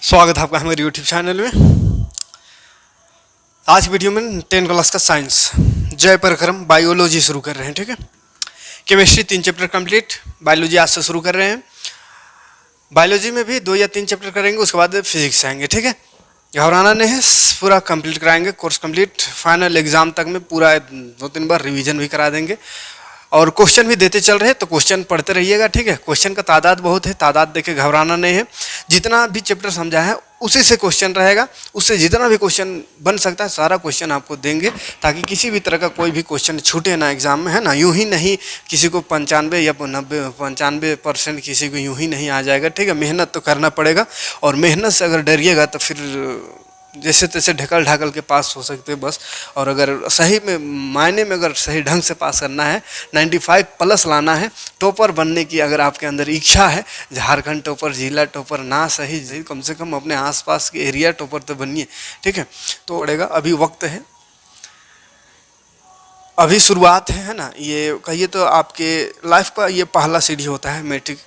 स्वागत है आपका हमारे यूट्यूब चैनल में। आज वीडियो में 10 क्लास का साइंस जय पराक्रम बायोलॉजी शुरू कर रहे हैं। ठीक है, केमिस्ट्री 3 चैप्टर कंप्लीट, बायोलॉजी आज से शुरू कर रहे हैं। बायोलॉजी में भी 2 या 3 चैप्टर करेंगे, उसके बाद फिजिक्स आएंगे। ठीक है, घबराना नहीं है, पूरा कंप्लीट कराएंगे कोर्स कंप्लीट। फाइनल एग्जाम तक में पूरा 2-3 बार रिवीजन भी करा देंगे और क्वेश्चन भी देते चल रहे हैं, तो क्वेश्चन पढ़ते रहिएगा। ठीक है, क्वेश्चन का तादाद बहुत है, तादाद देखे घबराना नहीं है। जितना भी चैप्टर समझा है उसी से क्वेश्चन रहेगा, उससे जितना भी क्वेश्चन बन सकता है सारा क्वेश्चन आपको देंगे, ताकि किसी भी तरह का कोई भी क्वेश्चन छूटे ना एग्जाम में, है ना। यूं ही नहीं किसी को 95 या 95% किसी को यूं ही नहीं आ जाएगा। ठीक है, मेहनत तो करना पड़ेगा, और मेहनत से अगर डरिएगा तो फिर जैसे तैसे ढकल ढाकल के पास हो सकते हैं बस। और अगर सही में मायने में अगर सही ढंग से पास करना है, 95 प्लस लाना है, टॉपर बनने की अगर आपके अंदर इच्छा है, झारखंड टॉपर, जिला टॉपर ना सही कम से कम अपने आसपास के एरिया टॉपर तो बनिए। ठीक है, तो पड़ेगा, अभी वक्त है, अभी शुरुआत है ना। ये कहिए तो आपके लाइफ का ये पहला सीढ़ी होता है, मैट्रिक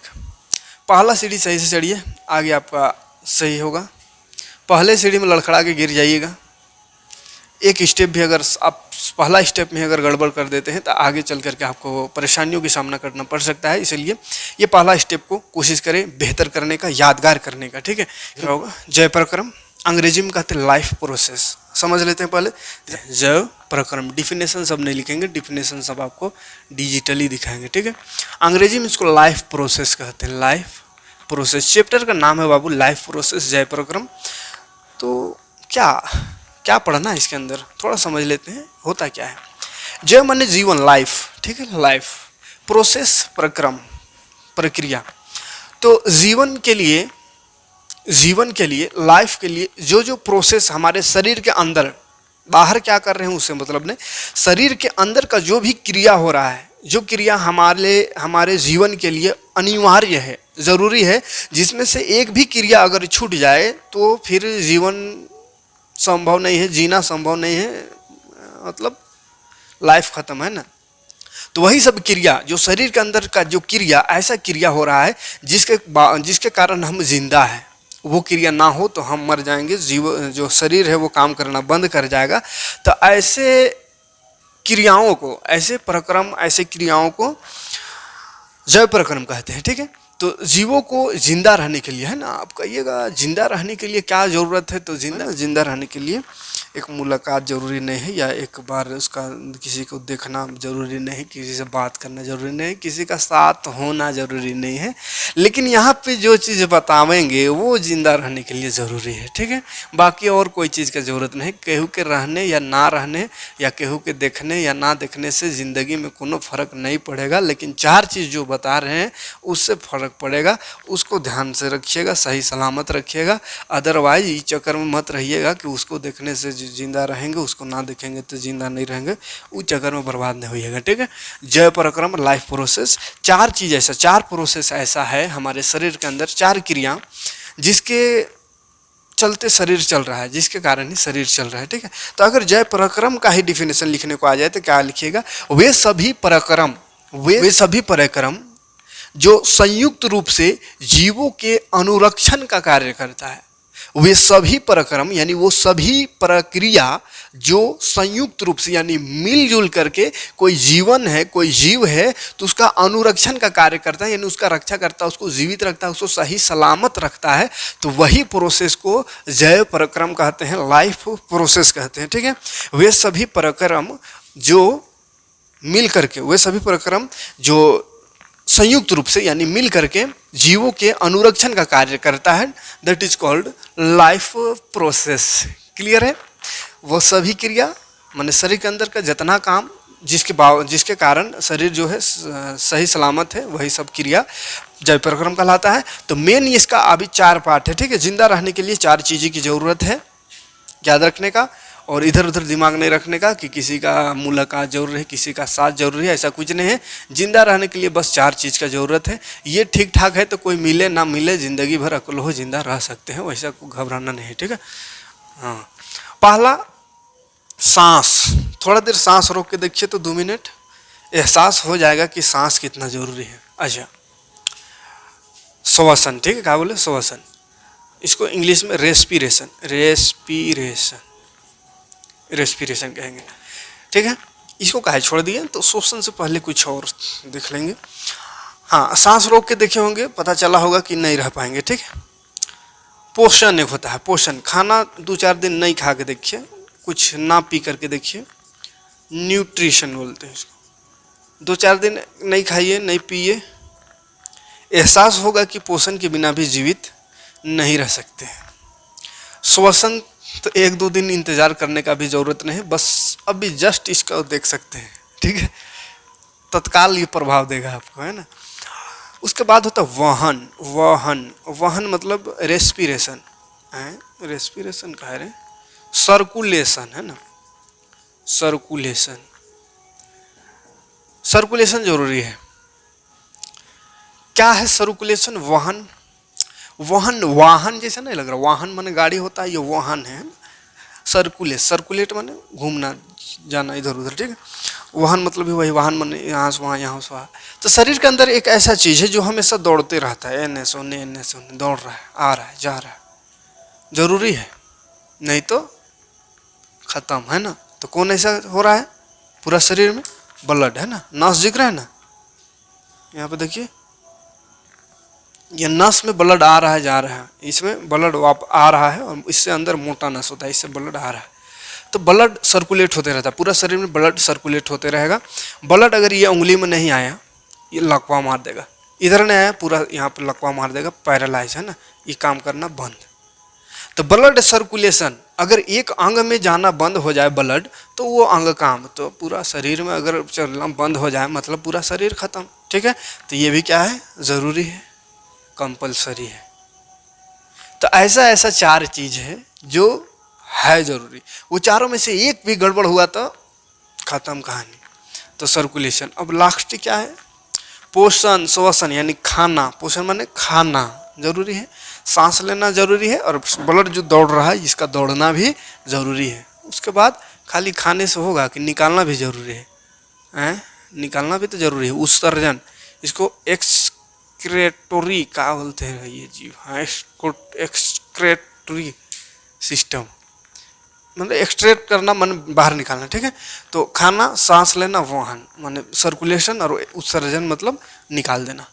पहला सीढ़ी सही से चढ़िए, आगे आपका सही होगा। पहले सीढ़ी में लड़खड़ा के गिर जाइएगा, एक स्टेप भी अगर आप पहला स्टेप में अगर गड़बड़ कर देते हैं तो आगे चल करके आपको परेशानियों की सामना करना पड़ सकता है। इसलिए ये पहला स्टेप को कोशिश करें बेहतर करने का, यादगार करने का। ठीक है, क्या होगा? जय पराक्रम अंग्रेजी में कहते हैं लाइफ प्रोसेस। समझ लेते हैं पहले जय पराक्रम। डिफिनेशन सब नहीं लिखेंगे, डिफिनेशन सब आपको डिजिटली दिखाएंगे। ठीक है, अंग्रेजी में इसको लाइफ प्रोसेस कहते हैं, लाइफ प्रोसेस। चैप्टर का नाम है बाबू लाइफ प्रोसेस जय पराक्रम। तो क्या क्या पढ़ना है इसके अंदर, थोड़ा समझ लेते हैं होता क्या है। जय माने जीवन, लाइफ। ठीक है, लाइफ, प्रोसेस प्रक्रम, प्रक्रिया। तो जीवन के लिए लाइफ के लिए जो जो प्रोसेस हमारे शरीर के अंदर, बाहर क्या कर रहे हैं उससे मतलब नहीं, शरीर के अंदर का जो भी क्रिया हो रहा है, जो क्रिया हमारे जीवन के लिए अनिवार्य है, ज़रूरी है, जिसमें से एक भी क्रिया अगर छूट जाए तो फिर जीवन संभव नहीं है, जीना संभव नहीं है, मतलब लाइफ ख़त्म है ना। तो वही सब क्रिया, जो शरीर के अंदर का जो क्रिया, ऐसा क्रिया हो रहा है जिसके कारण हम जिंदा हैं, वो क्रिया ना हो तो हम मर जाएंगे, जो शरीर है वो काम करना बंद कर जाएगा। तो ऐसे क्रियाओं को, ऐसे प्रक्रम, ऐसे क्रियाओं को जय पराक्रम कहते हैं। ठीक है, तो जीवों को जिंदा रहने के लिए, है ना, आप कहिएगा जिंदा रहने के लिए क्या ज़रूरत है, तो जिंदा रहने के लिए एक मुलाकात ज़रूरी नहीं है, या एक बार उसका किसी को देखना ज़रूरी नहीं, किसी से बात करना ज़रूरी नहीं, किसी का साथ होना ज़रूरी नहीं है, लेकिन यहाँ पे जो चीज़ बतावेंगे वो जिंदा रहने के लिए ज़रूरी है। ठीक है, बाकी और कोई चीज़ का ज़रूरत नहीं। केहू के रहने या ना रहने, या केहू के देखने या ना देखने से ज़िंदगी में कोनो फ़र्क नहीं पड़ेगा, लेकिन 4 चीज़ जो बता रहे हैं उससे फ़र्क पड़ेगा, उसको ध्यान से रखिएगा, सही सलामत रखिएगा। अदरवाइज इस चक्कर में मत रहिएगा कि उसको देखने से जिंदा रहेंगे, उसको ना देखेंगे तो जिंदा नहीं रहेंगे, उस चक्कर में बर्बाद नहीं होइएगा। ठीक है, जय पराक्रम लाइफ प्रोसेस। 4 चीज़ ऐसा, 4 प्रोसेस ऐसा है हमारे शरीर के अंदर, 4 क्रिया जिसके चलते शरीर चल रहा है, जिसके कारण ही शरीर चल रहा है। ठीक है, तो अगर जय पराक्रम का ही डिफिनेशन लिखने को आ जाए तो क्या लिखिएगा? वे सभी पराक्रम जो संयुक्त रूप से जीवों के अनुरक्षण का कार्य करता है। वे सभी पराक्रम यानी वो सभी प्रक्रिया जो संयुक्त रूप से यानी मिलजुल करके कोई जीवन है, कोई जीव है, तो उसका अनुरक्षण का कार्य करता है, यानी उसका रक्षा करता है, उसको जीवित रखता है, उसको सही सलामत रखता है। तो वही प्रोसेस को जय पराक्रम कहते हैं, लाइफ प्रोसेस कहते हैं। ठीक है, वे सभी पराक्रम जो मिल करके, वे सभी पराक्रम जो संयुक्त रूप से यानी मिल करके जीवों के अनुरक्षण का कार्य करता है, that is called life process. Clear है? वो सभी क्रिया माने शरीर के अंदर का जितना काम जिसके कारण शरीर जो है सही सलामत है, वही सब क्रिया जय पराक्रम कहलाता है। तो मेन इसका अभी 4 पार्ट है। ठीक है, जिंदा रहने के लिए 4 चीज़ों की ज़रूरत है, याद रखने का, और इधर उधर दिमाग नहीं रखने का कि किसी का मुलाकात जरूरी है, किसी का साथ जरूरी है, ऐसा कुछ नहीं है। जिंदा रहने के लिए बस 4 चीज़ का ज़रूरत है। ये ठीक ठाक है तो कोई मिले ना मिले, ज़िंदगी भर अकेले हो जिंदा रह सकते हैं, वैसा को घबराना नहीं। ठीक है, हाँ। पहला सांस, थोड़ा देर सांस रोक के देखिए तो 2 मिनट एहसास हो जाएगा कि सांस कितना ज़रूरी है। अच्छा, श्वसन, ठीक है, क्या बोले? श्वसन। इसको इंग्लिश में रेस्पिरेशन रेस्पिरेशन रेस्पिरेशन कहेंगे, ठीक है। इसको काहे छोड़ दिए, तो श्वसन से पहले कुछ और देख लेंगे। हाँ, सांस रोक के देखे होंगे, पता चला होगा कि नहीं रह पाएंगे, ठीक है। पोषण एक होता है, पोषण, खाना 2-4 दिन नहीं खा के देखिए, कुछ ना पी करके देखिए, न्यूट्रिशन बोलते हैं इसको। 2-4 दिन नहीं खाइए, नहीं पिए, एहसास होगा कि पोषण के बिना भी जीवित नहीं रह सकते हैं। श्वसन तो 1-2 दिन इंतजार करने का भी जरूरत नहीं, बस अभी जस्ट इसका देख सकते हैं, ठीक है, तत्काल ये प्रभाव देगा आपको, है ना। उसके बाद होता है वहन, वहन, वहन मतलब रेस्पिरेशन है, रेस्पिरेशन कह रहे, सर्कुलेशन है ना, सर्कुलेशन, सर्कुलेशन जरूरी है। क्या है सर्कुलेशन? वाहन, वाहन, वाहन जैसा नहीं लग रहा, वाहन माने गाड़ी होता है, ये वाहन है। सर्कुलेट, सर्कुलेट माने घूमना जाना इधर उधर, ठीक है। वाहन मतलब भी वही, वाहन माने यहाँ से वहाँ, यहाँ से वहाँ। तो शरीर के अंदर एक ऐसा चीज है जो हमेशा दौड़ते रहता है, एने से ओने दौड़ रहा है, आ रहा है, जा रहा है, जरूरी है, नहीं तो खत्म, है ना। तो कौन ऐसा हो रहा है पूरा शरीर में? ब्लड, है ना, नस दिख रहा है ना, यहाँ पे देखिए, ये नस में ब्लड आ रहा है, जा रहा है, इसमें ब्लड आ रहा है, और इससे अंदर मोटा नस होता है, इससे ब्लड आ रहा है। तो ब्लड सर्कुलेट होते रहता है, पूरा शरीर में ब्लड सर्कुलेट होते रहेगा। ब्लड अगर ये उंगली में नहीं आया, ये लकवा मार देगा, इधर नहीं आया, पूरा यहाँ पे लकवा मार देगा, पैरालाइज, है ना, ये काम करना बंद। तो ब्लड सर्कुलेशन, अगर एक अंग में जाना बंद हो जाए ब्लड, तो वो अंग काम, तो पूरा शरीर में अगर चलना बंद हो जाए, मतलब पूरा शरीर खत्म, ठीक है। तो ये भी क्या है? जरूरी है, कंपलसरी है। तो ऐसा ऐसा 4 चीज है जो है जरूरी, वो चारों में से एक भी गड़बड़ हुआ तो खत्म कहानी। तो सर्कुलेशन। अब लास्ट क्या है? पोषण, श्वसन यानी खाना, पोषण माने खाना जरूरी है, सांस लेना जरूरी है, और ब्लड जो दौड़ रहा है इसका दौड़ना भी जरूरी है। उसके बाद खाली खाने से होगा कि निकालना भी जरूरी है, निकालना भी तो जरूरी है, उत्सर्जन, इसको एक्सक्रेटोरी क्या बोलते हैं ये जीव, हाँ, एक्सक्रेटोरी सिस्टम, मतलब एक्सट्रैक्ट करना मन बाहर निकालना, ठीक है। तो खाना, सांस लेना, वाहन माने सर्कुलेशन, और उत्सर्जन मतलब निकाल देना।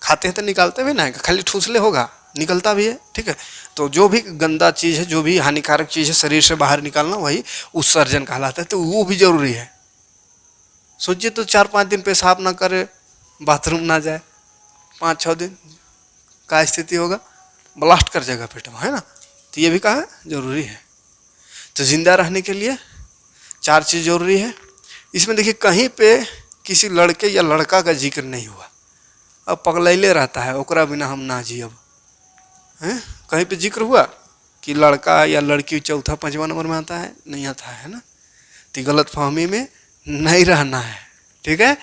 खाते हैं तो निकालते भी ना, खाली ठूसले होगा, निकलता भी है, ठीक है। तो जो भी गंदा चीज़ है, जो भी हानिकारक चीज़ है शरीर से बाहर निकालना, वही उत्सर्जन कहलाता है। तो वो भी जरूरी है। सोचिए तो 4-5 दिन पेशाब ना करे, बाथरूम ना जाए, 5-6 दिन का स्थिति होगा, ब्लास्ट कर जाएगा पेट में, है ना। तो ये भी कहा जरूरी है। तो जिंदा रहने के लिए 4 चीज़ जरूरी है। इसमें देखिए कहीं पे किसी लड़के या लड़का का जिक्र नहीं हुआ। अब पगलैले रहता है, ओकरा बिना हम ना जियब, हैं? कहीं पे जिक्र हुआ कि लड़का या लड़की 4-5वां नंबर में आता है? नहीं आता है ना। तो गलत फहमी में नहीं रहना है, ठीक है।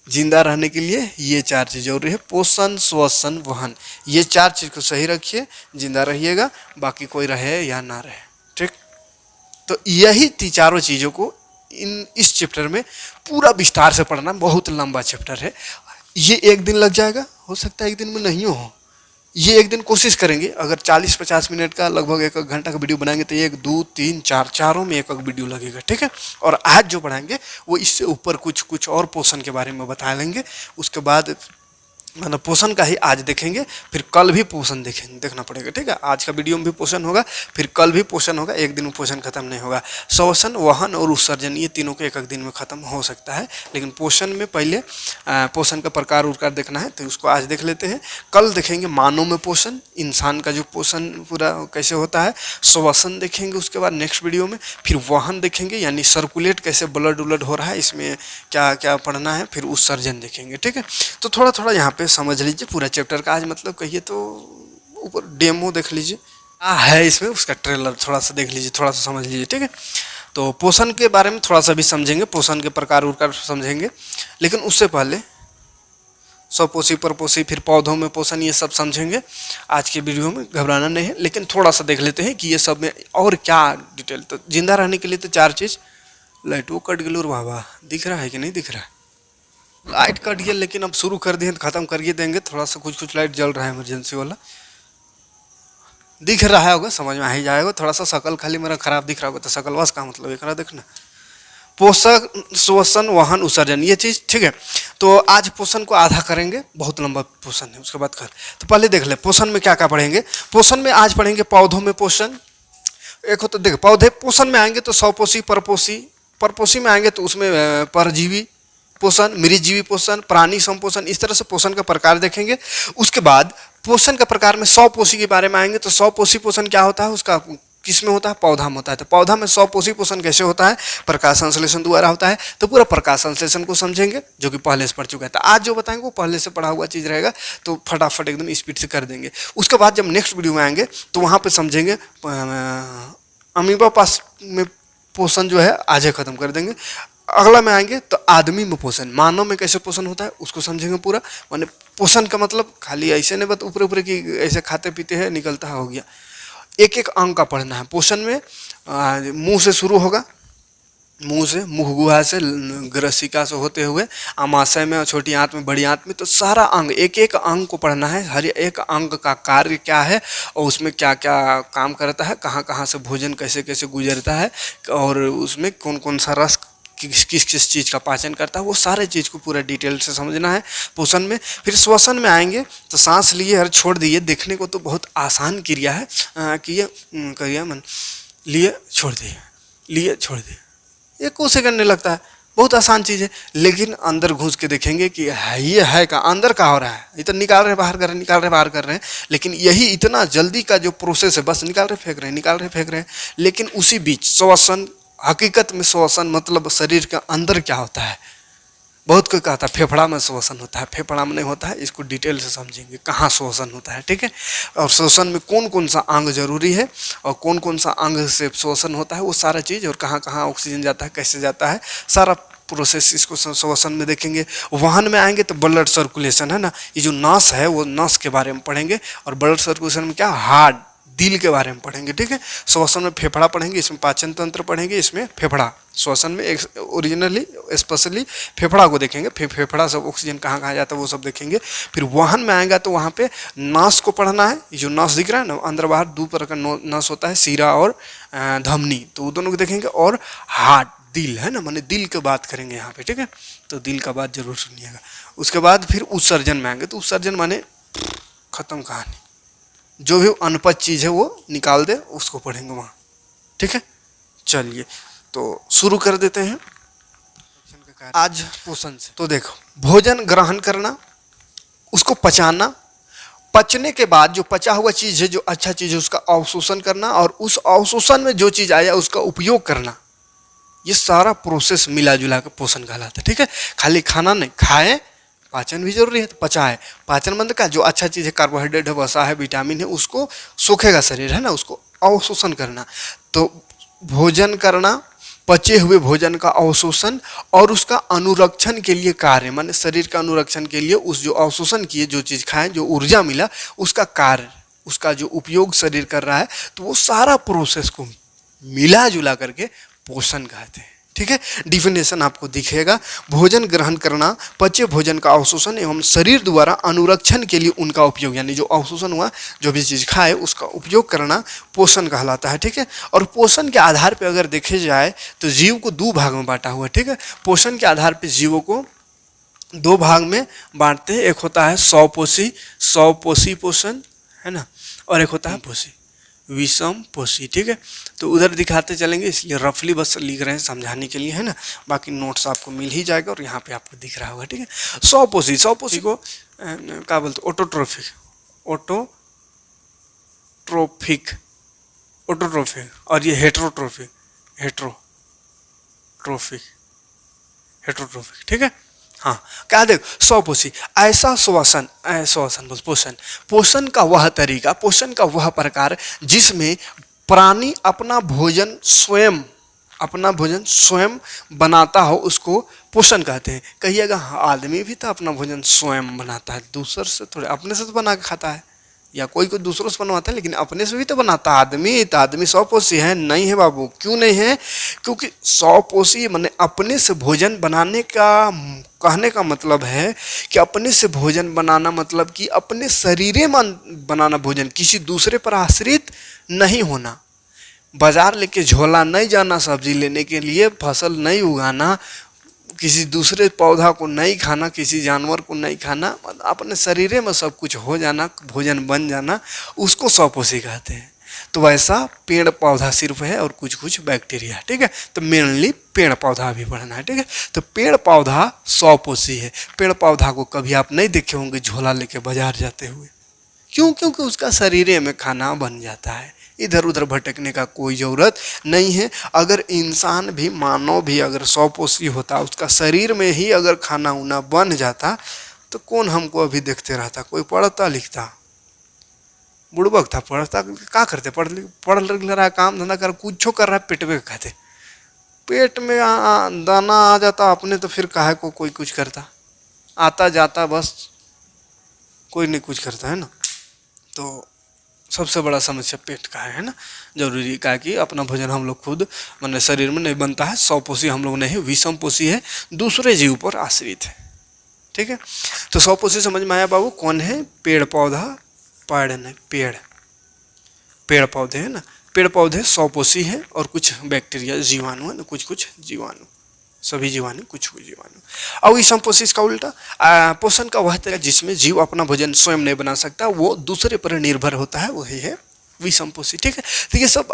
जिंदा रहने के लिए ये 4 चीज़ जरूरी है, पोषण, श्वसन, वहन, ये 4 चीज़ को सही रखिए, जिंदा रहिएगा, बाकी कोई रहे या ना रहे, ठीक। तो यही 4 चीज़ों को इस चैप्टर में पूरा विस्तार से पढ़ना, बहुत लंबा चैप्टर है। ये 1 दिन लग जाएगा, हो सकता है 1 दिन में नहीं हो, ये 1 दिन कोशिश करेंगे। अगर 40-50 मिनट का लगभग 1 घंटा का वीडियो बनाएंगे तो 1, 2, 3, 4 चारों में 1 वीडियो लगेगा, ठीक है। और आज जो पढ़ाएंगे वो इससे ऊपर कुछ और पोषण के बारे में बता लेंगे। उसके बाद मतलब पोषण का ही आज देखेंगे, फिर कल भी पोषण देखेंगे, देखना पड़ेगा, ठीक है। आज का वीडियो में भी पोषण होगा, फिर कल भी पोषण होगा, 1 दिन में पोषण खत्म नहीं होगा। श्वसन, वहन और उत्सर्जन, ये तीनों को 1 दिन में खत्म हो सकता है, लेकिन पोषण में पहले पोषण का प्रकार उरकार देखना है, तो उसको आज देख लेते हैं। कल देखेंगे मानव में पोषण, इंसान का जो पोषण पूरा कैसे होता है, श्वसन देखेंगे उसके बाद नेक्स्ट वीडियो में, फिर वहन देखेंगे यानी सर्कुलेट कैसे ब्लड उलड हो रहा है, इसमें क्या क्या पढ़ना है, फिर उत्सर्जन देखेंगे, ठीक है। तो थोड़ा थोड़ा यहाँ पे समझ लीजिए पूरा चैप्टर का। आज मतलब कहिए तो ऊपर डेमो देख लीजिए, है इसमें उसका ट्रेलर थोड़ा सा देख लीजिए, थोड़ा सा समझ लीजिए, ठीक है। तो पोषण के बारे में थोड़ा सा भी समझेंगे, पोषण के प्रकार उरकार समझेंगे, लेकिन उससे पहले स्वपोषी, परपोषी, फिर पौधों में पोषण, ये सब समझेंगे आज के वीडियो में, घबराना नहीं है। लेकिन थोड़ा सा देख लेते हैं कि ये सब में और क्या डिटेल। तो जिंदा रहने के लिए तो 4 चीज़, लाइट वो कट गलूर बाबा, दिख रहा है कि नहीं दिख रहा है? लाइट कट गया, लेकिन अब शुरू कर दिए तो ख़त्म करिए देंगे। थोड़ा सा कुछ लाइट जल रहा है इमरजेंसी वाला। दिख रहा होगा, समझ में आ ही जाएगा। थोड़ा सा शकल खाली मेरा खराब दिख रहा होगा तो शकल बस का मतलब एक रहा देखना। पोषक, श्वसन, वहन, उत्सर्जन, ये चीज ठीक है। तो आज पोषण को आधा करेंगे, बहुत लंबा पोषण है, उसके बाद कर। तो पहले देख ले पोषण में क्या क्या पढ़ेंगे। पोषण में आज पढ़ेंगे पौधों में पोषण। एक हो तो देख पौधे पोषण में आएंगे तो स्वपोषी, परपोषी। परपोषी में आएंगे तो उसमें परजीवी पोषण, मृतजीवी पोषण, प्राणी संपोषण, इस तरह से पोषण का प्रकार देखेंगे। उसके बाद पोषण का प्रकार में स्वपोषी के बारे में आएंगे तो स्वपोषी पोषण क्या होता है, उसका किस में होता है, पौधा में होता है। तो पौधा में स्वपोषी पोषण कैसे होता है, प्रकाश संश्लेषण द्वारा होता है। तो पूरा प्रकाश संश्लेषण को समझेंगे जो कि पहले से पढ़ चुका है। तो आज जो बताएंगे वो पहले से पढ़ा हुआ चीज रहेगा, तो फटाफट एकदम स्पीड से कर देंगे। उसके बाद जब नेक्स्ट वीडियो में आएंगे तो वहां पे समझेंगे अमीबा पास में पोषण जो है आज खत्म कर देंगे। अगला में आएंगे तो आदमी में पोषण, मानव में कैसे पोषण होता है उसको समझेंगे पूरा। माने पोषण का मतलब खाली ऐसे नहीं बस ऊपर ऊपर की ऐसे खाते पीते हैं निकलता है हो गया। एक एक अंग का पढ़ना है पोषण में। मुंह से शुरू होगा, मुंह से, मुख गुहा से, ग्रसिका से होते हुए आमाशय में, छोटी आंत में, बड़ी आंत में, तो सारा अंग, एक एक अंग को पढ़ना है। हर एक अंग का कार्य क्या है और उसमें क्या क्या काम करता है, कहाँ कहाँ से भोजन कैसे कैसे गुजरता है और उसमें कौन कौन सा रस किस किस किस चीज़ का पाचन करता है, वो सारे चीज़ को पूरा डिटेल से समझना है पोषण में। फिर श्वसन में आएंगे तो सांस लिए और छोड़ दिए, देखने को तो बहुत आसान क्रिया है कि ये क्रिया मन लिए छोड़ दिए, लिए छोड़ दिए, ये कुछ सेकंड नहीं लगता है, बहुत आसान चीज़ है। लेकिन अंदर घुस के देखेंगे कि है ये है का अंदर का हो रहा है, ये तो निकाल रहे बाहर कर रहे, निकाल रहे बाहर कर रहे हैं। लेकिन यही इतना जल्दी का जो प्रोसेस है, बस निकाल रहे फेंक रहे हैं, निकाल रहे फेंक रहे हैं। लेकिन उसी बीच श्वसन, हकीकत में श्वसन मतलब शरीर के अंदर क्या होता है। बहुत कोई कहता है फेफड़ा में श्वसन होता है, फेफड़ा में नहीं होता है। इसको डिटेल से समझेंगे कहाँ श्वसन होता है, ठीक है। और श्वसन में कौन कौन सा अंग जरूरी है और कौन कौन सा अंग से श्वसन होता है, वो सारा चीज़, और कहाँ कहाँ ऑक्सीजन जाता है, कैसे जाता है, सारा प्रोसेस इसको श्वसन में देखेंगे। वाहन में आएंगे तो ब्लड सर्कुलेशन है ना, ये जो नस है वो नस के बारे में पढ़ेंगे। और ब्लड सर्कुलेशन में क्या, हार्ट, दिल के बारे में पढ़ेंगे, ठीक है। श्वसन में फेफड़ा पढ़ेंगे, इसमें पाचन तंत्र पढ़ेंगे, इसमें फेफड़ा, श्वसन में एक ओरिजिनली स्पेशली फेफड़ा को देखेंगे। फेफड़ा सब ऑक्सीजन कहाँ कहाँ जाता है वो सब देखेंगे। फिर वाहन में आएगा तो वहाँ पे नस को पढ़ना है। ये जो नस दिख रहा है ना, अंदर बाहर दो तरह का नस होता है, सीरा और धमनी, तो वो दोनों को देखेंगे। और हार्ट, दिल है ना, माने दिल की बात करेंगे यहाँ पे, ठीक है। तो दिल का बात जरूर सुनिएगा। उसके बाद फिर उत्सर्जन में आएंगे तो उत्सर्जन माने खत्म कहानी, जो भी अनपढ़ चीज़ है वो निकाल दे, उसको पढ़ेंगे वहाँ, ठीक है। चलिए तो शुरू कर देते हैं आज पोषण से। तो देखो, भोजन ग्रहण करना, उसको पचाना, पचने के बाद जो पचा हुआ चीज़ है, जो अच्छा चीज़ है, उसका अवशोषण करना, और उस अवशोषण में जो चीज़ आया उसका उपयोग करना, ये सारा प्रोसेस मिला जुला के पोषण कहलाता है, ठीक है। खाली खाना नहीं, खाएं, पाचन भी जरूरी है, तो पचाए। पाचन बंद का जो अच्छा चीज़ है, कार्बोहाइड्रेट है, वसा है, विटामिन है, उसको सोखेगा शरीर है ना, उसको अवशोषण करना। तो भोजन करना, पचे हुए भोजन का अवशोषण और उसका अनुरक्षण के लिए कार्य, माने शरीर का अनुरक्षण के लिए उस जो अवशोषण किए, जो चीज़ खाएं, जो ऊर्जा मिला, उसका कार्य, उसका जो उपयोग शरीर कर रहा है, तो वो सारा प्रोसेस को मिला जुला करके पोषण कहते हैं, ठीक है। डिफिनेशन आपको दिखेगा। भोजन ग्रहण करना, पचे भोजन का अवशोषण एवं शरीर द्वारा अनुरक्षण के लिए उनका उपयोग, यानी जो अवशोषण हुआ, जो भी चीज़ खाए उसका उपयोग करना पोषण कहलाता है, ठीक है। और पोषण के आधार पर अगर देखे जाए तो जीव को दो भाग में बांटा हुआ है, ठीक है। पोषण के आधार पर जीवों को दो भाग में बांटते हैं। एक होता है स्वपोषी पोषण है ना, और एक होता है पोषी, विषम पोषी, ठीक है। तो उधर दिखाते चलेंगे, इसलिए रफली बस लिख रहे हैं समझाने के लिए, है ना। बाकी नोट्स आपको मिल ही जाएगा और यहाँ पे आपको दिख रहा होगा, ठीक है। स्वपोषी को क्या बोलते, ऑटोट्रोफिक, और ये हेट्रोट्रोफिक, ठीक है। हाँ, क्या देख, स्वपोषी ऐसा पोषण का वह तरीका, पोषण का वह प्रकार जिसमें प्राणी अपना भोजन स्वयं बनाता हो, उसको पोषण कहते हैं। कहिएगा आदमी भी तो अपना भोजन स्वयं बनाता है, दूसर से थोड़े, अपने से तो बना के खाता है, या कोई कोई दूसरों से बनवाता है, लेकिन अपने से भी तो बनाता है आदमी। तो आदमी 100 पोषी है? नहीं है बाबू। क्यों नहीं है? क्योंकि 100 पोषी माने अपने से भोजन बनाने का कहने का मतलब है कि अपने से भोजन बनाना मतलब कि अपने शरीरे में बनाना भोजन, किसी दूसरे पर आश्रित नहीं होना। बाजार लेके झोला नहीं जाना सब्जी लेने के लिए, फसल नहीं उगाना, किसी दूसरे पौधा को नहीं खाना, किसी जानवर को नहीं खाना, अपने शरीर में सब कुछ हो जाना, भोजन बन जाना, उसको 100 पोषी कहते हैं। तो वैसा पेड़ पौधा सिर्फ है और कुछ कुछ बैक्टीरिया, ठीक है। तो मेनली पेड़ पौधा भी बढ़ना है, ठीक है। तो पेड़ पौधा 100 पोषी है। पेड़ पौधा को कभी आप नहीं देखे होंगे झोला लेके बाजार जाते हुए। क्यों? क्योंकि उसका शरीर में खाना बन जाता है, इधर उधर भटकने का कोई ज़रूरत नहीं है। अगर इंसान भी, मानव भी अगर 100 पोषी होता, उसका शरीर में ही अगर खाना उना बन जाता, तो कौन हमको अभी देखते रहता? कोई पढ़ता लिखता? बुड़बक था, पढ़ता क्या करते? पढ़ लिख रहा है, काम धंधा कर, कुछ कर रहा है, पेट में खाते, पेट में दाना आ जाता अपने, तो फिर काहे को कोई कुछ करता? आता जाता बस, कोई नहीं कुछ करता है ना। तो सबसे बड़ा समस्या पेट का है ना। जरूरी का कि अपना भोजन हम लोग खुद मतलब शरीर में नहीं बनता है। 100 पोषी हम लोग नहीं, विषम पोषी है, दूसरे जीव पर आश्रित है, ठीक है। तो 100 पोषी समझ में आया बाबू? कौन है? पेड़ पौधा, पेड़ नहीं, पेड़ पौधे है ना। पेड़ पौधे 100 पोषी है और कुछ बैक्टीरिया जीवाणु है ना, कुछ कुछ जीवाणु, सभी जीवाणु, कुछ कुछ जीवाणु। और विषम पोषी इसका उल्टा, पोषण का वह तरीका जिसमें जीव अपना भोजन स्वयं नहीं बना सकता, वो दूसरे पर निर्भर होता है, वही है विषम पोषी, ठीक है। तो ये सब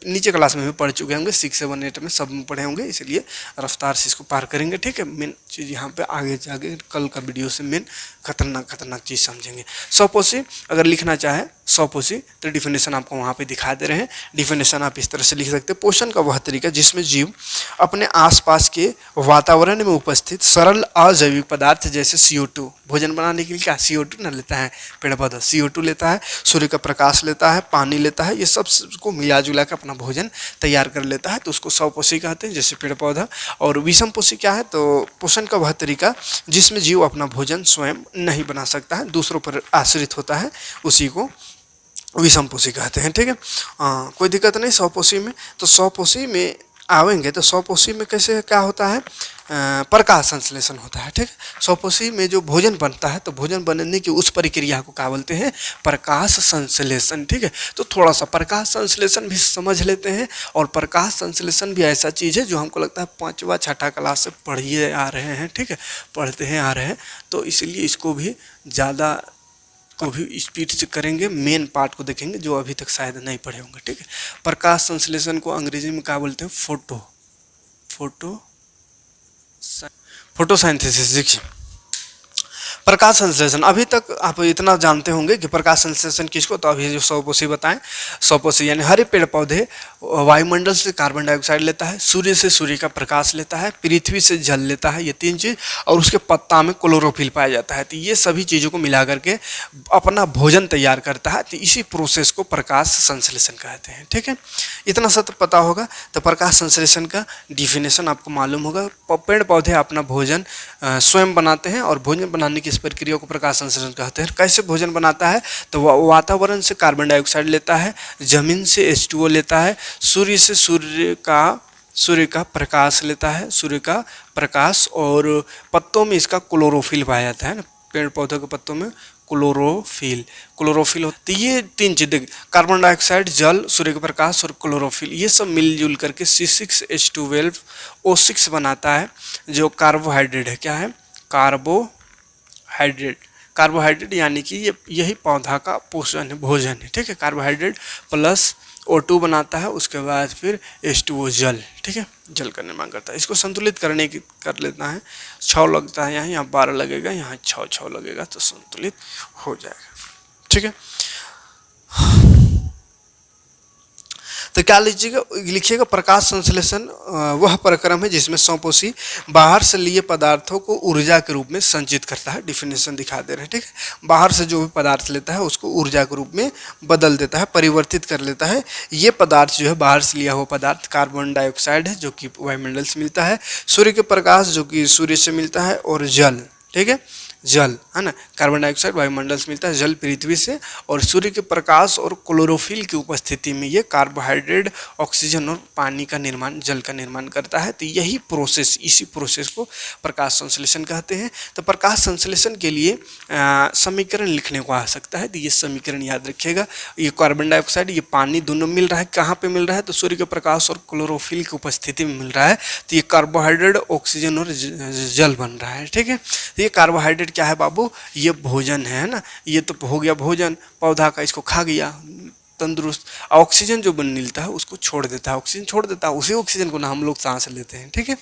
नीचे क्लास में भी पढ़ चुके होंगे, 6, 7, 8 में सब में पढ़े होंगे, इसलिए रफ्तार से इसको पार करेंगे, ठीक है। मेन चीज़ यहाँ पे आगे जाके कल का वीडियो से मेन खतरनाक चीज़ समझेंगे। 100 पोषी अगर लिखना चाहे 100 पोषी, तो डिफिनेशन आपको वहाँ पे दिखा दे रहे हैं। डिफिनेशन आप इस तरह से लिख सकते हैं: पोषण का वह तरीका जिसमें जीव अपने आसपास के वातावरण में उपस्थित सरल अजैविक पदार्थ जैसे CO2, भोजन बनाने के लिए क्या CO2 ना लेता है पेड़ पौधा, CO2 लेता है, सूर्य का प्रकाश लेता है, पानी लेता है, ये सब को मिला जुला कर अपना भोजन तैयार कर लेता है, तो उसको 100 पोषी कहते हैं, जैसे पेड़ पौधा। और विषम पोषी क्या है? तो पोषण का वह तरीका जिसमें जीव अपना भोजन स्वयं नहीं बना सकता है, दूसरों पर आश्रित होता है, उसी को विषम पोषी कहते हैं, ठीक है। कोई दिक्कत नहीं 100 पोषी में। तो 100 पोषी में आवेंगे तो 100 पोषी में कैसे क्या होता है? प्रकाश संश्लेषण होता है, ठीक है। 100 पोषी में जो भोजन बनता है, तो भोजन बनने की उस प्रक्रिया को क्या बोलते हैं? प्रकाश संश्लेषण, ठीक है। तो थोड़ा सा प्रकाश संश्लेषण भी समझ लेते हैं। और प्रकाश संश्लेषण भी ऐसा चीज़ है जो हमको लगता है 5वां 6ठा क्लास से पढ़िए आ रहे हैं, ठीक है, पढ़ते हैं आ रहे हैं, तो इसलिए इसको भी ज़्यादा को भी स्पीड से करेंगे, मेन पार्ट को देखेंगे जो अभी तक शायद नहीं पढ़े होंगे, ठीक है। प्रकाश संश्लेषण को अंग्रेजी में क्या बोलते हैं? फोटोसाइंथेसिस। देखिए प्रकाश संश्लेषण, अभी तक आप इतना जानते होंगे कि प्रकाश संश्लेषण किसको, तो अभी जो 100 पोषी बताएं, 100 पोषी यानी हर पेड़ पौधे वायुमंडल से कार्बन डाइऑक्साइड लेता है, सूर्य से सूर्य का प्रकाश लेता है, पृथ्वी से जल लेता है, ये 3 चीज़, और उसके पत्ता में क्लोरोफिल पाया जाता है। तो ये सभी चीज़ों को मिला करके अपना भोजन तैयार करता है, तो इसी प्रोसेस को प्रकाश संश्लेषण कहते हैं, ठीक है। इतना सब पता होगा। तो प्रकाश संश्लेषण का डिफिनेशन आपको मालूम होगा। पेड़ पौधे अपना भोजन स्वयं बनाते हैं और भोजन बनाने की इस प्रक्रिया को प्रकाश संश्लेषण कहते हैं। कैसे भोजन बनाता है? तो वातावरण से कार्बन डाइऑक्साइड लेता है, जमीन से H2O लेता है, सूर्य से सूर्य का प्रकाश लेता है, सूर्य का प्रकाश, और पत्तों में इसका क्लोरोफिल पाया जाता है ना, पेड़ पौधों के पत्तों में क्लोरोफिल होती है। ये 3 चीज़ें, कार्बन डाइऑक्साइड, जल, सूर्य का प्रकाश और क्लोरोफिल, ये सब मिलजुल करके C6H12O6 बनाता है, जो कार्बोहाइड्रेट है। क्या है? कार्बोहाइड्रेट यानी कि यही पौधा का पोषण है, भोजन है, ठीक है। कार्बोहाइड्रेट प्लस O2 बनाता है, उसके बाद फिर H2O जल, ठीक है, जल का निर्माण करता है। इसको संतुलित कर लेता है। 6 लगता है यहाँ 12 लगेगा, यहाँ 6 लगेगा, तो संतुलित हो जाएगा, ठीक है। तो क्या लिखिएगा? प्रकाश संश्लेषण वह प्रक्रम है जिसमें 100 पोषी बाहर से लिए पदार्थों को ऊर्जा के रूप में संचित करता है। डिफिनेशन दिखा दे रहे हैं, ठीक है। बाहर से जो भी पदार्थ लेता है उसको ऊर्जा के रूप में बदल देता है, परिवर्तित कर लेता है। ये पदार्थ जो है बाहर से लिया हुआ पदार्थ कार्बन डाइऑक्साइड है, जो कि वायुमंडल से मिलता है, सूर्य के प्रकाश जो कि सूर्य से मिलता है, और जल, ठीक है, जल, है ना, कार्बन डाइऑक्साइड वायुमंडल से मिलता है, जल पृथ्वी से, और सूर्य के प्रकाश और क्लोरोफिल की उपस्थिति में ये कार्बोहाइड्रेट, ऑक्सीजन और पानी का निर्माण, जल का निर्माण करता है। तो यही प्रोसेस, इसी प्रोसेस को प्रकाश संश्लेषण कहते हैं। तो प्रकाश संश्लेषण के लिए समीकरण लिखने को आ सकता है, तो ये समीकरण याद रखिएगा। ये कार्बन डाइऑक्साइड, ये पानी दोनों मिल रहा है, कहाँ पे मिल रहा है, तो सूर्य के प्रकाश और क्लोरोफिल की उपस्थिति में मिल रहा है। तो ये कार्बोहाइड्रेट, ऑक्सीजन और जल बन रहा है, ठीक है। तो ये कार्बोहाइड्रेट क्या है बाबू, ये भोजन है ना, ये तो हो गया भोजन, पौधा का, इसको खा गया तंदुरुस्त। ऑक्सीजन जो बन मिलता है उसको छोड़ देता है, ऑक्सीजन छोड़ देता है, उसी ऑक्सीजन को ना हम लोग सांस लेते हैं, ठीक है।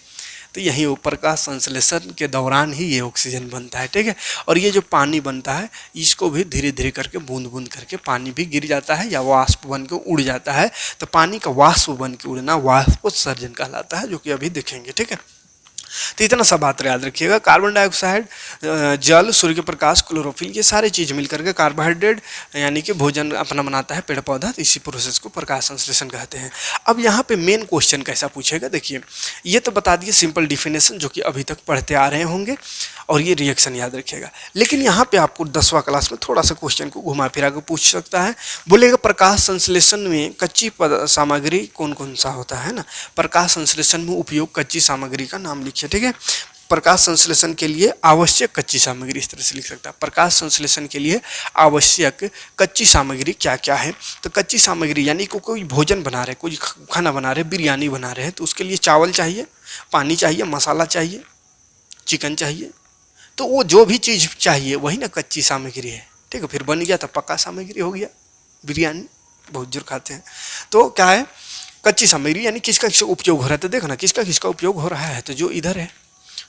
तो यही ऊपर का संश्लेषण के दौरान ही ये ऑक्सीजन बनता है, ठीक है। और ये जो पानी बनता है इसको भी धीरे धीरे करके, बूंद बूंद करके पानी भी गिर जाता है या वाष्प बन के उड़ जाता है। तो पानी का वाष्प बन के उड़ना वाष्पोत्सर्जन कहलाता है, जो कि अभी देखेंगे, ठीक है। तो इतना सब बात याद रखिएगा। कार्बन डाइऑक्साइड, जल, सूर्य के प्रकाश, क्लोरोफिल, ये सारी चीज़ मिलकर के कार्बोहाइड्रेट यानी कि भोजन अपना बनाता है पेड़ पौधा। तो इसी प्रोसेस को प्रकाश संश्लेषण कहते हैं। अब यहाँ पे मेन क्वेश्चन कैसा पूछेगा, देखिए, ये तो बता दिए सिंपल डिफिनेशन जो कि अभी तक पढ़ते आ रहे होंगे, और ये रिएक्शन याद रखिएगा। लेकिन यहाँ पे आपको 10वां क्लास में थोड़ा सा क्वेश्चन को घुमा फिरा के पूछ सकता है, बोलेगा प्रकाश संश्लेषण में कच्ची सामग्री कौन कौन सा होता है ना। प्रकाश संश्लेषण में उपयोग कच्ची सामग्री का नाम लिखिए, ठीक है। प्रकाश संश्लेषण के लिए आवश्यक कच्ची सामग्री, इस तरह से लिख सकता है। प्रकाश संश्लेषण के लिए आवश्यक कच्ची सामग्री क्या क्या है, तो कच्ची सामग्री यानी कोई भोजन बना रहे, कोई खाना बना रहे, बिरयानी बना रहे हैं, तो उसके लिए चावल चाहिए, पानी चाहिए, मसाला चाहिए, चिकन चाहिए। तो वो जो भी चीज़ चाहिए वही ना कच्ची सामग्री है, ठीक है। फिर बन गया तो पक्का सामग्री हो गया, बिरयानी बहुत जोर खाते हैं। तो क्या है, कच्ची सामग्री यानी किसका किसका उपयोग हो रहा है, तो देखो ना किसका किसका उपयोग हो रहा है, तो जो इधर है,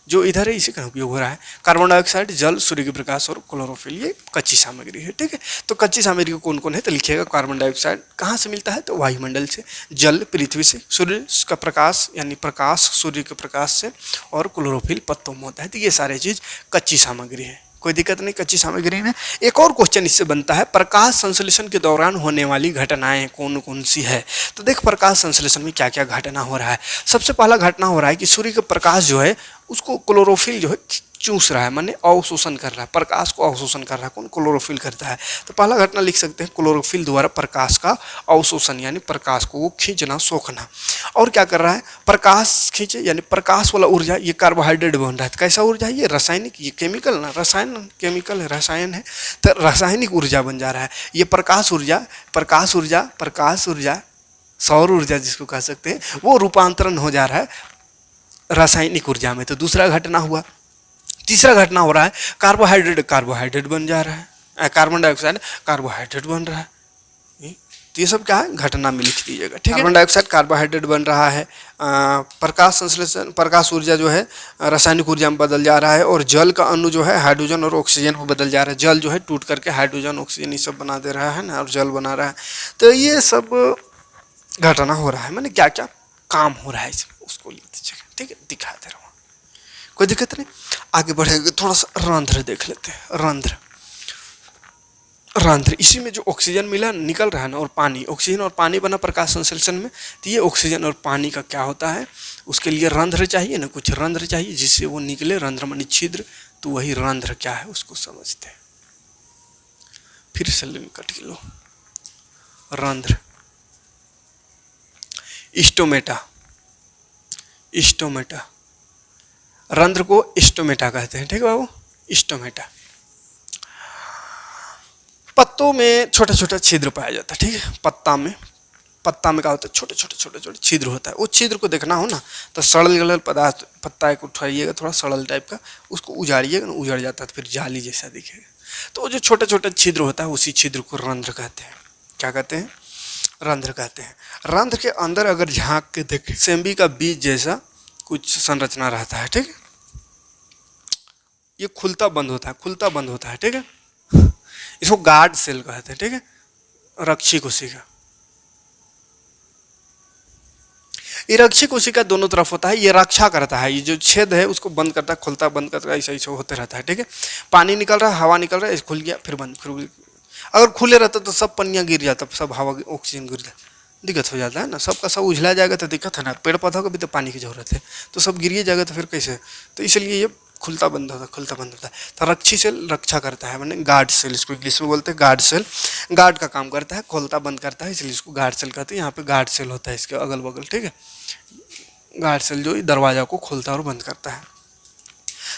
जो इधर है इसी का उपयोग हो रहा है। कार्बन डाइऑक्साइड, जल, सूर्य के प्रकाश और क्लोरोफिल, ये कच्ची सामग्री है, ठीक है। तो कच्ची सामग्री कौन कौन है, तो लिखिएगा कार्बन डाइऑक्साइड कहाँ से मिलता है, तो वायुमंडल से, जल पृथ्वी से, सूर्य का प्रकाश यानी प्रकाश सूर्य के प्रकाश से, और क्लोरोफिल पत्तों में होता है। तो ये सारे चीज़ कच्ची सामग्री है, कोई दिक्कत नहीं कच्ची सामग्री में। एक और क्वेश्चन इससे बनता है, प्रकाश संश्लेषण के दौरान होने वाली घटनाएं कौन कौन सी है। तो देख प्रकाश संश्लेषण में क्या क्या घटना हो रहा है। सबसे पहला घटना हो रहा है कि सूर्य का प्रकाश जो है उसको क्लोरोफिल जो है चूस रहा है, माने अवशोषण कर रहा है, प्रकाश को अवशोषण कर रहा है, कौन, क्लोरोफिल करता है। तो पहला घटना लिख सकते हैं क्लोरोफिल द्वारा प्रकाश का अवशोषण, यानी प्रकाश को वो खींचना, सोखना। और क्या कर रहा है, प्रकाश खींचे यानी प्रकाश वाला ऊर्जा, ये कार्बोहाइड्रेट बन रहा है। तो कैसा ऊर्जा है, ये रासायनिक, ये केमिकल ना, रसायन, केमिकल है, रसायन है, तो रासायनिक ऊर्जा बन जा रहा है। ये प्रकाश ऊर्जा, प्रकाश ऊर्जा, प्रकाश ऊर्जा, सौर ऊर्जा जिसको कह सकते हैं, वो रूपांतरण हो जा रहा है रासायनिक ऊर्जा में। तो दूसरा घटना हुआ। तीसरा घटना हो रहा है, कार्बोहाइड्रेट, कार्बोहाइड्रेट बन जा रहा है, कार्बन डाइऑक्साइड कार्बोहाइड्रेट बन रहा है। तो ये सब क्या है, घटना में लिख दीजिएगा, ठीक है। कार्बन डाइऑक्साइड कार्बोहाइड्रेट बन रहा है, प्रकाश संश्लेषण, प्रकाश ऊर्जा जो है रासायनिक ऊर्जा में बदल जा रहा है, और जल का अणु जो है हाइड्रोजन और ऑक्सीजन में बदल जा रहा है। जल जो है टूट करके हाइड्रोजन, ऑक्सीजन ये सब बना दे रहा है ना, और जल बना रहा है। तो ये सब घटना हो रहा है, मैंने क्या क्या काम हो रहा है इसमें, उसको लिख दीजिएगा, ठीक है। दिखा दे रहा हूँ, कोई दिक्कत नहीं। आगे बढ़ेंगे, थोड़ा सा रंध्र देख लेते हैं। रंध्र, रंध्र, इसी में जो ऑक्सीजन मिला निकल रहा है ना, और पानी, ऑक्सीजन और पानी बना प्रकाश संश्लेषण में। तो ये ऑक्सीजन और पानी का क्या होता है, उसके लिए रंध्र चाहिए ना, कुछ रंध्र चाहिए जिससे वो निकले, रंध्र मानी छिद्र। तो वही रंध्र क्या है उसको समझते हैं, फिर से कट लो। रंध्र, स्टोमेटा, स्टोमेटा, रंध्र को स्टोमेटा कहते हैं, ठीक है बाबू, स्टोमेटा। पत्तों में छोटा छोटा छिद्र पाया जाता है, ठीक है। पत्ता में क्या होता है, छोटे छोटे छोटे छोटे छिद्र होता है। वो छिद्र को देखना हो ना, तो सड़ल गलल पदार्थ, पत्ता को उठाइएगा थोड़ा सड़ल टाइप का, उसको उजाड़िएगा ना, उजड़ जाता है तो फिर जाली जैसा दिखेगा। तो वो जो छोटे छोटे छिद्र होता है उसी छिद्र को रंध्र कहते हैं। क्या कहते हैं, रंध्र कहते हैं। रंध्र के अंदर अगर झांक के देखें, सेंबी का बीज जैसा कुछ संरचना रहता है, ठीक है। ये खुलता बंद होता है, खुलता बंद होता है, ठीक है। इसको गार्ड सेल कहते हैं, ठीक है, रक्षी कोशिका। ये रक्षी कोशिका दोनों तरफ होता है, ये रक्षा करता है, ये जो छेद है उसको बंद करता है, खुलता बंद करता है, ऐसा ऐसा होते रहता है, ठीक है। पानी निकल रहा है, हवा निकल रहा है, खुल गया फिर बंद, फिर अगर खुले रहता तो सब पन्नियाँ गिर जाता, सब हवा ऑक्सीजन गिर जाता, दिक्कत हो जाता है ना, सबका सब उझला जाएगा तो दिक्कत है ना। पेड़ पौधों को भी तो पानी की जरूरत है, तो सब गिरिए जाएगा तो फिर कैसे। तो इसलिए ये खुलता बंद होता है, खुलता बंद होता है। तो रक्षी सेल रक्षा करता है, मैंने गार्ड सेल इसको इंग्लिश में बोलते हैं, गार्ड सेल गार्ड का काम करता है, खोलता बंद करता है, इसलिए इसको गार्ड सेल कहते हैं। यहाँ पे गार्ड सेल होता है इसके अगल बगल, ठीक है। गार्ड सेल जो दरवाजा को खोलता और बंद करता है।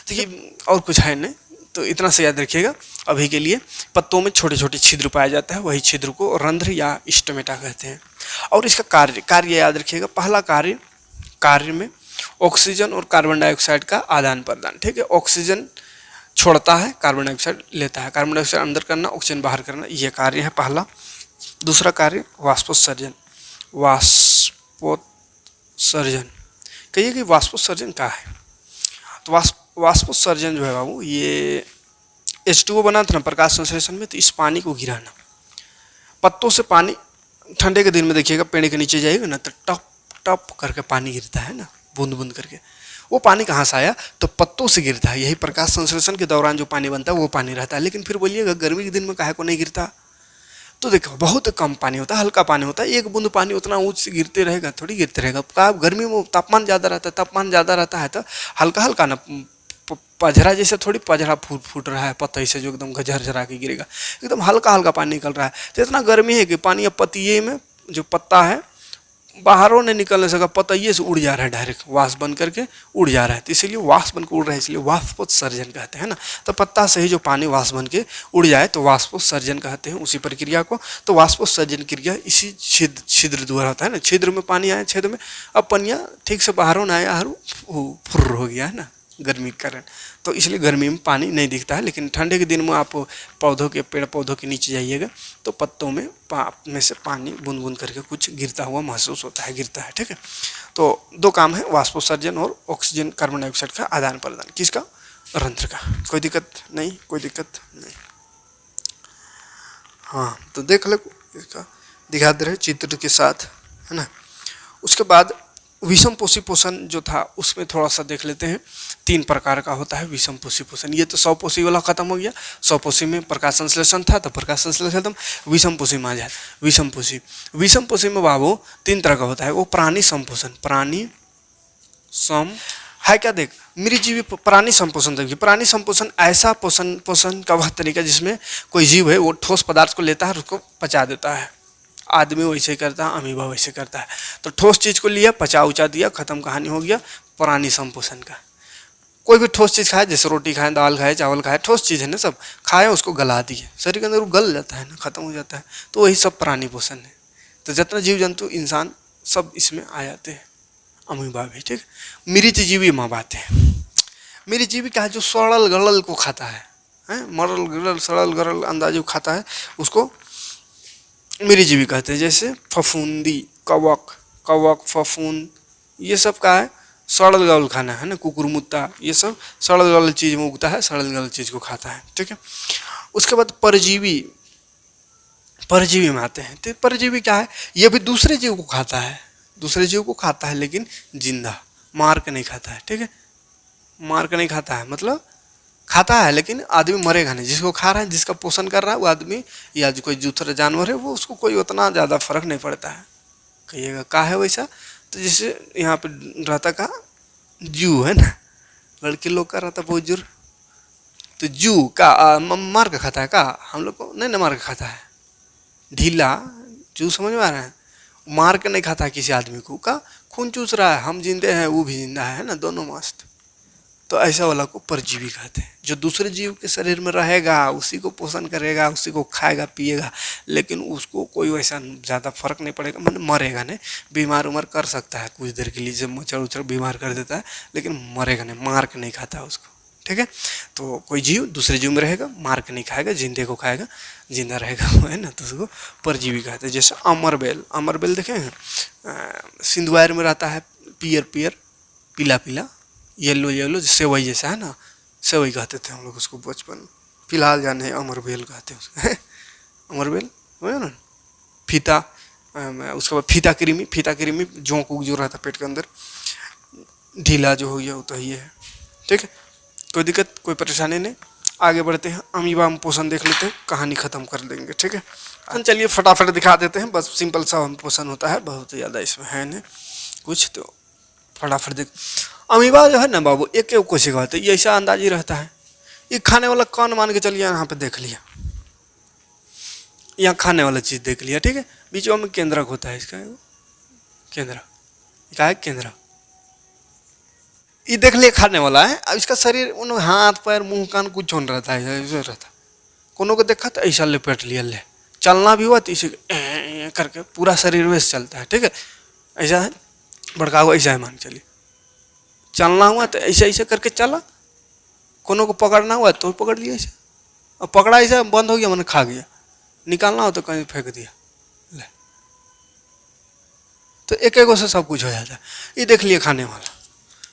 तो ये और कुछ है नहीं, तो इतना से याद रखिएगा अभी के लिए। पत्तों में छोटे छोटे छिद्र पाया जाता है, वही छिद्र को रंध्र या स्टोमेटा कहते हैं। और इसका कार्य याद रखिएगा। पहला कार्य में ऑक्सीजन और कार्बन डाइऑक्साइड का आदान प्रदान, ठीक है। ऑक्सीजन छोड़ता है, कार्बन डाइऑक्साइड लेता है, कार्बन डाइऑक्साइड अंदर करना, ऑक्सीजन बाहर करना, ये कार्य है पहला। दूसरा कार्य वाष्पोत्सर्जन। वाष्पोत्सर्जन कहिए कि वाष्पोत्सर्जन क्या है? तो वाष्पोत्सर्जन जो है बाबू, ये H2O बना था ना प्रकाश संश्लेषण में, तो इस पानी को गिराना। पत्तों से पानी ठंडे के दिन में देखिएगा पेड़ के नीचे जाइएगा ना, तो टप टप करके पानी गिरता है ना, बूंद बूंद करके। वो पानी कहाँ से आया? तो पत्तों से गिरता है। यही प्रकाश संश्लेषण के दौरान जो पानी बनता है वो पानी रहता है। लेकिन फिर बोलिएगा गर्मी के दिन में काहे को नहीं गिरता? तो देखो बहुत कम पानी होता है, हल्का पानी होता है, एक बूंद पानी उतना ऊंच से गिरते रहेगा थोड़ी गिरते रहेगा। का गर्मी में तापमान ज़्यादा रहता है, तापमान ज़्यादा रहता है तो हल्का हल्का ना, पजरा जैसे थोड़ी पजरा फूट रहा है पतई से जो एकदम झरझरा के गिरेगा, एकदम हल्का हल्का पानी निकल रहा है। तो इतना गर्मी है कि पानी अब पतिये में जो पत्ता है बाहरों नहीं निकल नहीं सका, पतइये से उड़ जा रहा है, डायरेक्ट वाष्प बन करके उड़ जा रहा है। तो इसीलिए वाष्प बन के उड़ रहा है, इसलिए वाष्पोत्सर्जन कहते हैं ना। तो पत्ता से ही जो पानी वाष्प बन के उड़ जाए तो वाष्पोत्सर्जन कहते हैं उसी प्रक्रिया को। तो वाष्पोत्सर्जन क्रिया इसी छिद्र द्वारा होता है ना। छिद्र में पानी आया, छिद्र में अब पनिया ठीक से बाहरों ना आया, फुर्र हो गया है ना गर्मी के कारण। तो इसलिए गर्मी में पानी नहीं दिखता है। लेकिन ठंडे के दिन में आप पेड़ पौधों के नीचे जाइएगा तो पत्तों में से पानी बूंद बूंद करके कुछ गिरता हुआ महसूस होता है, गिरता है, ठीक है। तो दो काम है, वाष्पोत्सर्जन और ऑक्सीजन कार्बन डाइऑक्साइड का आदान प्रदान। किसका? रंध्र का। कोई दिक्कत नहीं, कोई दिक्कत नहीं। हाँ तो देख लो, इसका दिखा दे रहे चित्र के साथ, है ना। उसके बाद विषम पोषी पोषण जो था उसमें थोड़ा सा देख लेते हैं। 3 प्रकार का होता है विषम पोषी पोषण। ये तो 100 पोषी वाला खत्म हो गया। 100 पोषी में प्रकाश संश्लेषण था, तो प्रकाश संश्लेषण खत्म। विषम पोषी में आ जाए विषम पोषी में बाबू 3 तरह का होता है। वो प्राणी संपोषण, प्राणी सम है क्या, देख मृतजीवी प्राणी संपोषण। देखिए प्राणी संपोषण ऐसा पोषण का वह तरीका जिसमें कोई जीव है वो ठोस पदार्थ को लेता है और उसको पचा देता है। आदमी वैसे करता है, अमीबा वैसे करता है। तो ठोस चीज़ को लिया, पचा उचा दिया, खत्म, कहानी हो गया प्राणी संपोषण का। कोई भी ठोस चीज़ खाए, जैसे रोटी खाए, दाल खाए, चावल खाए, ठोस चीज़ है ना, सब खाए उसको गला दिए, शरीर के अंदर वो गल जाता है ना, खत्म हो जाता है। तो वही सब प्राणी पोषण है। तो जितना जीव जंतु इंसान सब इसमें आ जाते हैं, अमीबा भी, ठीक। मृतजीवी माँ बात है। मृतजीवी क्या है? जो सड़ल गड़ल को खाता है, मरल गड़ल सड़ल गड़ल अंदाजो खाता है, उसको मृतजीवी कहते हैं। जैसे फफूंदी, कवक, फफूंद, ये सब का है सड़ल गड़ल खाना है ना। कुकुरमुत्ता, ये सब सड़ल गड़ल चीज़ में उगता है, सड़ल गड़ल चीज़ को खाता है, ठीक है। उसके बाद परजीवी में आते हैं। तो परजीवी क्या है? ये भी दूसरे जीव को खाता है, लेकिन जिंदा, मार के नहीं खाता है, ठीक है। मार के नहीं खाता है मतलब खाता है लेकिन आदमी मरेगा नहीं। जिसको खा रहा है, जिसका पोषण कर रहा है वो आदमी या जो कोई दूसरा जानवर है वो, उसको कोई उतना ज़्यादा फर्क नहीं पड़ता है। कहिएगा का है वैसा? तो जैसे यहाँ पे रहता का जू है ना, लड़के लोग का रहता बहुत जोर। तो जू का मार के खाता है का? हम लोग को नहीं मार के खाता है, ढीला जू, समझ में आ रहा है? मार के नहीं खाता है किसी आदमी को, का खून चूस रहा है, हम जिंदे हैं वो भी जिंदा है ना, दोनों मस्त। तो ऐसा वाला को परजीवी कहते हैं। जो दूसरे जीव के शरीर में रहेगा, उसी को पोषण करेगा, उसी को खाएगा पिएगा, लेकिन उसको कोई वैसा ज़्यादा फर्क नहीं पड़ेगा, मतलब मरेगा नहीं। बीमार उमर कर सकता है कुछ देर के लिए, जब मच्छर उच्छर बीमार कर देता है, लेकिन मरेगा नहीं, मार के नहीं खाता उसको, ठीक है। तो कोई जीव दूसरे जीव में रहेगा, मार के नहीं खाएगा, जिंदे को खाएगा, जिंदा रहेगा, है ना, तो उसको परजीवी कहते हैं। जैसे अमरबेल देखे हैं, सिंधुआर में रहता है, पियर पीला येलो सेवई जैसा है ना, सेवई कहते थे हम लोग उसको बचपन में। फिलहाल जाने अमरबेल कहते हैं उसको, अमरबेल हो ना। फीता, उसके बाद फीता कृमि जोंक जो रहता पेट के अंदर, ढीला जो हो गया वो तो ही है, ठीक है। कोई दिक्कत, कोई परेशानी नहीं। आगे बढ़ते हैं, अमीबा में पोषण देख लेते हैं, कहानी खत्म कर देंगे, ठीक है। चलिए फटाफट दिखा देते हैं, बस सिंपल सा पोषण होता है, बहुत ज़्यादा इसमें है नहीं कुछ, तो फटाफट देख। अमीबा जो है ना बाबू एक एक कोशिका होता है, ये ऐसा अंदाज ही रहता है। ये खाने वाला कौन मान के चलिए, यहाँ पे देख लिया, यहाँ खाने वाला चीज़ देख लिया, ठीक है। बीच में केंद्रक होता है इसका, केंद्र, क्या है केंद्र, ये देख लिया खाने वाला है। अब इसका शरीर उन हाथ पैर मुंह कान कुछ होने रहता है, ऐसे रहता। कोनो को देखा तो ऐसा लपेट लिया, ले चलना भी हुआ तो इसे करके पूरा शरीर वैसे चलता है, ठीक है। ऐसा है बड़का हुआ, ऐसा है मान चलिए। चलना हुआ तो ऐसे ऐसे करके चला, कोनो को पकड़ना हुआ तो पकड़ लिया ऐसे, और पकड़ा ऐसा बंद हो गया, मैंने खा गया। निकालना हो तो कहीं फेंक दिया, ले। तो एक एक से सब कुछ हो जाता है। ये देख लिया खाने वाला।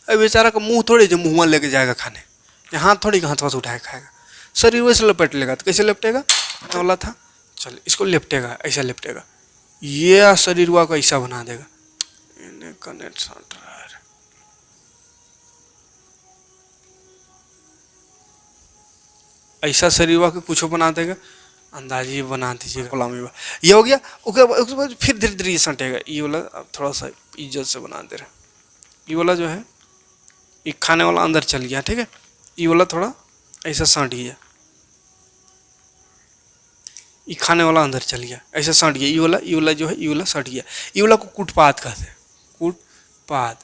अब बेचारा का मुंह थोड़ी जो मुंह में लेके जाएगा खाने, या हाथ थोड़ी हाथ से उठाए खाएगा, शरीर वैसे लपेट लेगा। तो कैसे लपटेगा, बोला था चल इसको लिपटेगा, ऐसा लिपटेगा, ये शरीर को ऐसा बना देगा। ऐसा शरीर के कुछ बना देगा, अंदाजी बना दीजिएगा गुलामी। ये हो गया। उसके बाद फिर धीरे धीरे ये सटेगा। ये वाला थोड़ा सा इज्जत से बना दे रहा, ये वाला जो है ये खाने वाला अंदर चल गया, ठीक है। ये वाला थोड़ा ऐसा सट गया, ये खाने वाला अंदर चल गया, ऐसा सट गया। ये वाला जो है ये वाला सट गया। ये वाला को कुटपाद कहते हैं, कुटपाद,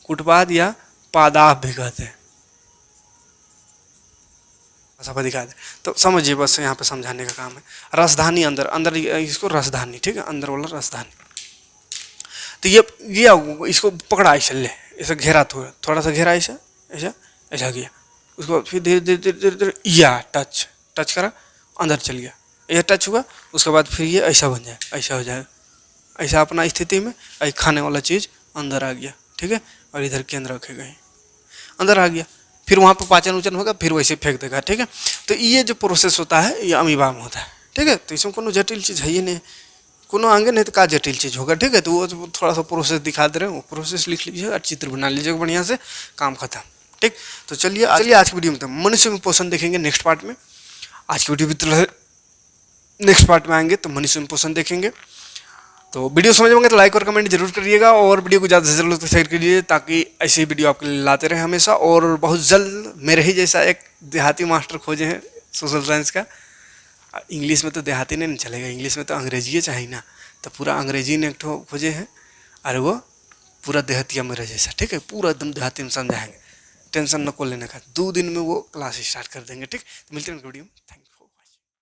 कुटपाद या पादाप भी कहते हैं। सब दिखा दे तो समझिए, बस यहाँ पे समझाने का काम है। रसधानी अंदर, अंदर इसको रसधानी, ठीक है, अंदर वाला रसधानी। तो ये इसको पकड़ा ऐसे, ले ऐसा घेरा, थोड़ा सा घेरा, ऐसा ऐसा ऐसा किया। उसको फिर धीरे धीरे धीरे धीरे धीरे या टच करा, अंदर चल गया, ये टच हुआ। उसके बाद फिर ये ऐसा बन जाए, ऐसा हो जाए, ऐसा अपना स्थिति में खाने वाला चीज़ अंदर आ गया, ठीक है। और इधर केंद्र रखेगा, अंदर आ गया। फिर वहाँ पर पाचन उचन होगा, फिर वैसे फेंक देगा, ठीक है। तो ये जो प्रोसेस होता है ये अमीबा में होता है, ठीक है। तो इसमें कोनो जटिल चीज़ है ही नहीं, कोनो आगे नहीं तो क्या जटिल चीज़ होगा, ठीक है। तो वो थोड़ा सा प्रोसेस दिखा दे रहे हैं, वो प्रोसेस लिख लीजिए और चित्र बना लीजिएगा बढ़िया से, काम खत्म, ठीक। तो चलिए आज की वीडियो में तो मनुष्य में पोषण देखेंगे नेक्स्ट पार्ट में। आज की वीडियो भी नेक्स्ट पार्ट में आएंगे तो मनुष्य में पोषण देखेंगे। तो वीडियो समझ में तो लाइक और कमेंट जरूर करिएगा, और वीडियो को ज़्यादा से ज़्यादा शेयर करिए, ताकि ऐसी वीडियो आपके लिए लाते रहे हमेशा। और बहुत जल्द मेरे ही जैसा एक देहाती मास्टर खोजे हैं सोशल साइंस का। इंग्लिश में तो देहाती नहीं चलेगा, इंग्लिश में तो अंग्रेजी चाहिए ना, तो पूरा अंग्रेजी ने एक ठो खोजे हैं, और वो पूरा देहातिया मेरे जैसा, ठीक है, पूरा एकदम देहाती में समझाएंगे। टेंशन न को लेने का, 2 दिन में वो क्लास स्टार्ट कर देंगे, ठीक। तो मिलते हैं वीडियो में, थैंक यू।